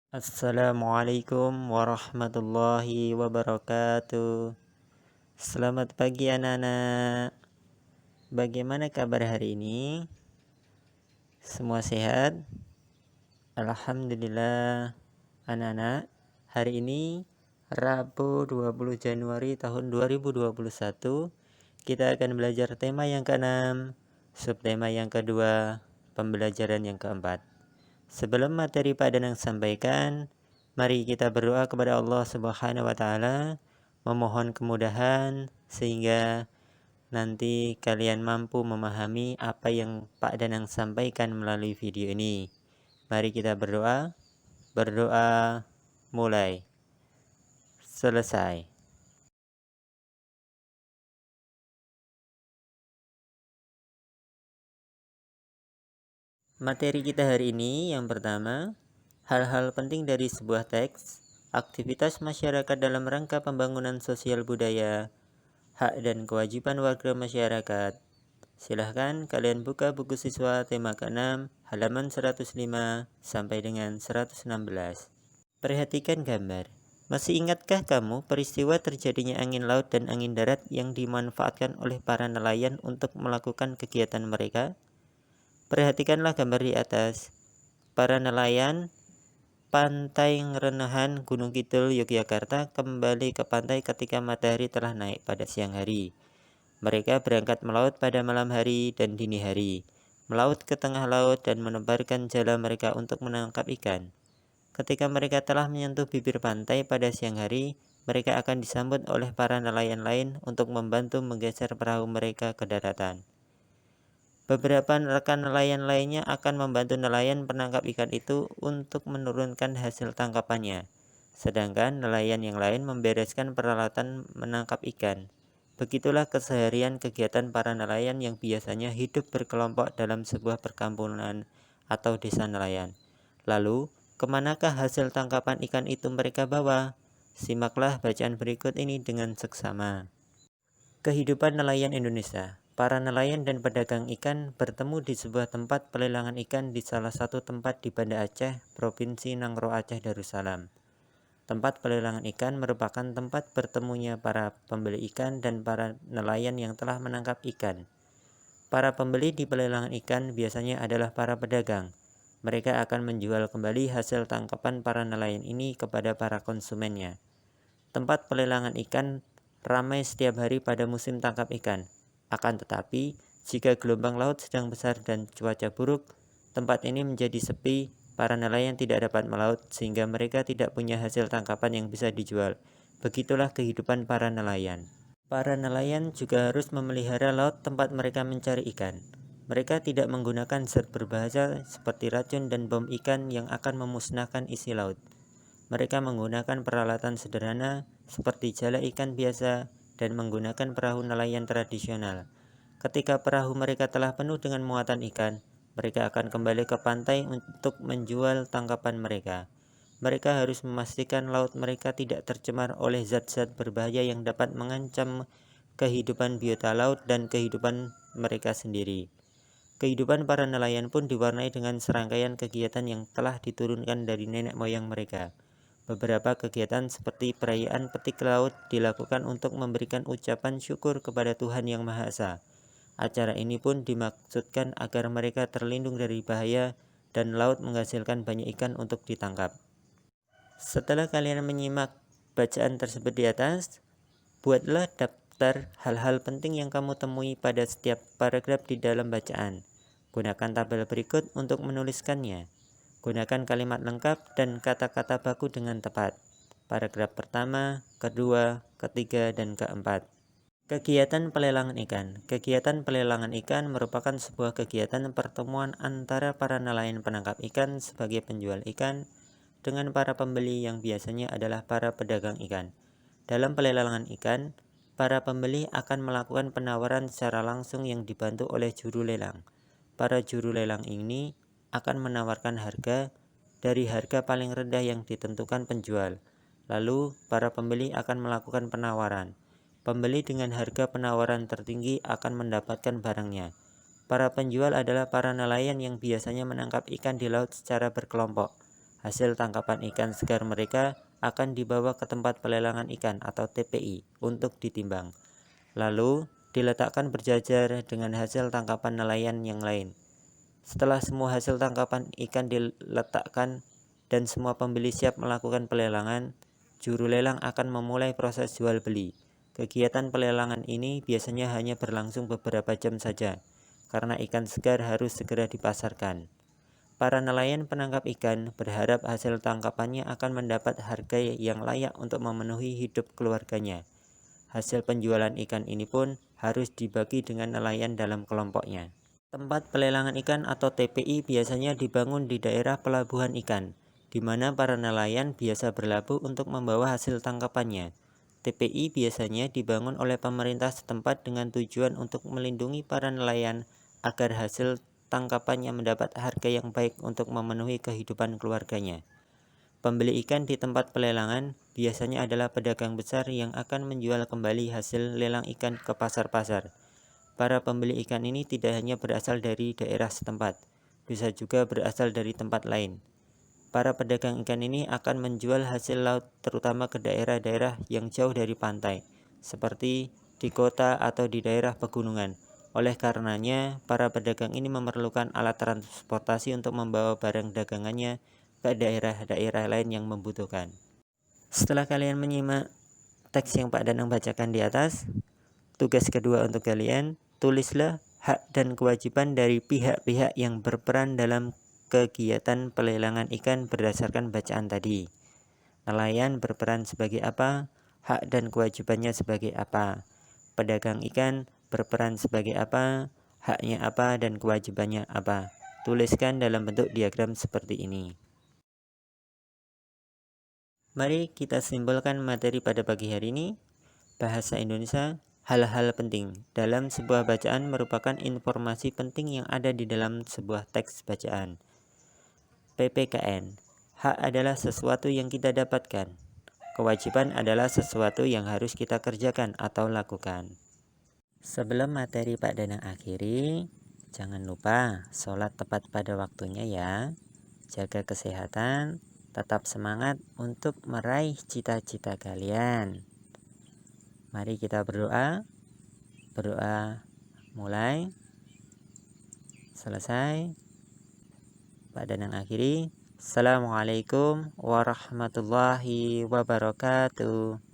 Assalamualaikum warahmatullahi wabarakatuh. Selamat pagi anak-anak. Bagaimana kabar hari ini? Semua sehat? Alhamdulillah. Anak-anak, hari ini Rabu 20 Januari tahun 2021 kita akan belajar tema yang ke-6, subtema yang kedua, pembelajaran yang keempat. Sebelum materi Pak Danang sampaikan, mari kita berdoa kepada Allah Subhanahu wa taala, memohon kemudahan sehingga nanti kalian mampu memahami apa yang Pak Danang sampaikan melalui video ini. Mari kita berdoa. Berdoa mulai. Selesai. Materi kita hari ini yang pertama, hal-hal penting dari sebuah teks, aktivitas masyarakat dalam rangka pembangunan sosial budaya, hak dan kewajiban warga masyarakat. Silahkan kalian buka buku siswa tema ke-6 halaman 105 sampai dengan 116. Perhatikan gambar. Masih ingatkah kamu peristiwa terjadinya angin laut dan angin darat yang dimanfaatkan oleh para nelayan untuk melakukan kegiatan mereka? Perhatikanlah gambar di atas. Para nelayan Pantai Ngerenehan, Gunung Kidul, Yogyakarta kembali ke pantai ketika matahari telah naik pada siang hari. Mereka berangkat melaut pada malam hari dan dini hari, melaut ke tengah laut dan menebarkan jala mereka untuk menangkap ikan. Ketika mereka telah menyentuh bibir pantai pada siang hari, mereka akan disambut oleh para nelayan lain untuk membantu menggeser perahu mereka ke daratan. Beberapa rekan nelayan lainnya akan membantu nelayan penangkap ikan itu untuk menurunkan hasil tangkapannya, sedangkan nelayan yang lain membereskan peralatan menangkap ikan. Begitulah keseharian kegiatan para nelayan yang biasanya hidup berkelompok dalam sebuah perkampungan atau desa nelayan. Lalu, kemanakah hasil tangkapan ikan itu mereka bawa? Simaklah bacaan berikut ini dengan seksama. Kehidupan nelayan Indonesia. Para nelayan dan pedagang ikan bertemu di sebuah tempat pelelangan ikan di salah satu tempat di Banda Aceh, Provinsi Nangro Aceh Darussalam. Tempat pelelangan ikan merupakan tempat bertemunya para pembeli ikan dan para nelayan yang telah menangkap ikan. Para pembeli di pelelangan ikan biasanya adalah para pedagang. Mereka akan menjual kembali hasil tangkapan para nelayan ini kepada para konsumennya. Tempat pelelangan ikan ramai setiap hari pada musim tangkap ikan. Akan tetapi, jika gelombang laut sedang besar dan cuaca buruk, tempat ini menjadi sepi. Para nelayan tidak dapat melaut sehingga mereka tidak punya hasil tangkapan yang bisa dijual. Begitulah kehidupan para nelayan. Para nelayan juga harus memelihara laut tempat mereka mencari ikan. Mereka tidak menggunakan zat berbahaya seperti racun dan bom ikan yang akan memusnahkan isi laut. Mereka menggunakan peralatan sederhana seperti jala ikan biasa dan menggunakan perahu nelayan tradisional. Ketika perahu mereka telah penuh dengan muatan ikan, mereka akan kembali ke pantai untuk menjual tangkapan mereka. Mereka harus memastikan laut mereka tidak tercemar oleh zat-zat berbahaya yang dapat mengancam kehidupan biota laut dan kehidupan mereka sendiri. Kehidupan para nelayan pun diwarnai dengan serangkaian kegiatan yang telah diturunkan dari nenek moyang mereka. Beberapa kegiatan seperti perayaan petik laut dilakukan untuk memberikan ucapan syukur kepada Tuhan Yang Maha Esa. Acara ini pun dimaksudkan agar mereka terlindung dari bahaya dan laut menghasilkan banyak ikan untuk ditangkap. Setelah kalian menyimak bacaan tersebut di atas, buatlah daftar hal-hal penting yang kamu temui pada setiap paragraf di dalam bacaan. Gunakan tabel berikut untuk menuliskannya. Gunakan kalimat lengkap dan kata-kata baku dengan tepat. Paragraf pertama, kedua, ketiga, dan keempat. Kegiatan pelelangan ikan. Kegiatan pelelangan ikan merupakan sebuah kegiatan pertemuan antara para nelayan penangkap ikan sebagai penjual ikan dengan para pembeli yang biasanya adalah para pedagang ikan. Dalam pelelangan ikan, para pembeli akan melakukan penawaran secara langsung yang dibantu oleh juru lelang. Para juru lelang ini akan menawarkan harga dari harga paling rendah yang ditentukan penjual. Lalu, para pembeli akan melakukan penawaran. Pembeli dengan harga penawaran tertinggi akan mendapatkan barangnya. Para penjual adalah para nelayan yang biasanya menangkap ikan di laut secara berkelompok. Hasil tangkapan ikan segar mereka akan dibawa ke tempat pelelangan ikan atau TPI untuk ditimbang. Lalu diletakkan berjajar dengan hasil tangkapan nelayan yang lain. Setelah semua hasil tangkapan ikan diletakkan dan semua pembeli siap melakukan pelelangan, juru lelang akan memulai proses jual beli. Kegiatan pelelangan ini biasanya hanya berlangsung beberapa jam saja, karena ikan segar harus segera dipasarkan. Para nelayan penangkap ikan berharap hasil tangkapannya akan mendapat harga yang layak untuk memenuhi hidup keluarganya. Hasil penjualan ikan ini pun harus dibagi dengan nelayan dalam kelompoknya. Tempat pelelangan ikan atau TPI biasanya dibangun di daerah pelabuhan ikan, di mana para nelayan biasa berlabuh untuk membawa hasil tangkapannya. TPI biasanya dibangun oleh pemerintah setempat dengan tujuan untuk melindungi para nelayan agar hasil tangkapannya mendapat harga yang baik untuk memenuhi kehidupan keluarganya. Pembeli ikan di tempat pelelangan biasanya adalah pedagang besar yang akan menjual kembali hasil lelang ikan ke pasar-pasar. Para pembeli ikan ini tidak hanya berasal dari daerah setempat, bisa juga berasal dari tempat lain. Para pedagang ikan ini akan menjual hasil laut terutama ke daerah-daerah yang jauh dari pantai, seperti di kota atau di daerah pegunungan. Oleh karenanya, para pedagang ini memerlukan alat transportasi untuk membawa barang dagangannya ke daerah-daerah lain yang membutuhkan. Setelah kalian menyimak teks yang Pak Danang bacakan di atas, tugas kedua untuk kalian, tulislah hak dan kewajiban dari pihak-pihak yang berperan dalam kegiatan pelelangan ikan berdasarkan bacaan tadi. Nelayan berperan sebagai apa? Hak dan kewajibannya sebagai apa? Pedagang ikan berperan sebagai apa? Haknya apa dan kewajibannya apa? Tuliskan dalam bentuk diagram seperti ini. Mari kita simpulkan materi pada pagi hari ini. Bahasa Indonesia, hal-hal penting. Dalam sebuah bacaan merupakan informasi penting yang ada di dalam sebuah teks bacaan. PPKN, hak adalah sesuatu yang kita dapatkan. Kewajiban adalah sesuatu yang harus kita kerjakan atau lakukan. Sebelum materi Pak Danang akhiri, jangan lupa sholat tepat pada waktunya ya. Jaga kesehatan, tetap semangat untuk meraih cita-cita kalian. Mari kita berdoa. Berdoa mulai, selesai. Pak Danang akhiri. Assalamualaikum warahmatullahi wabarakatuh.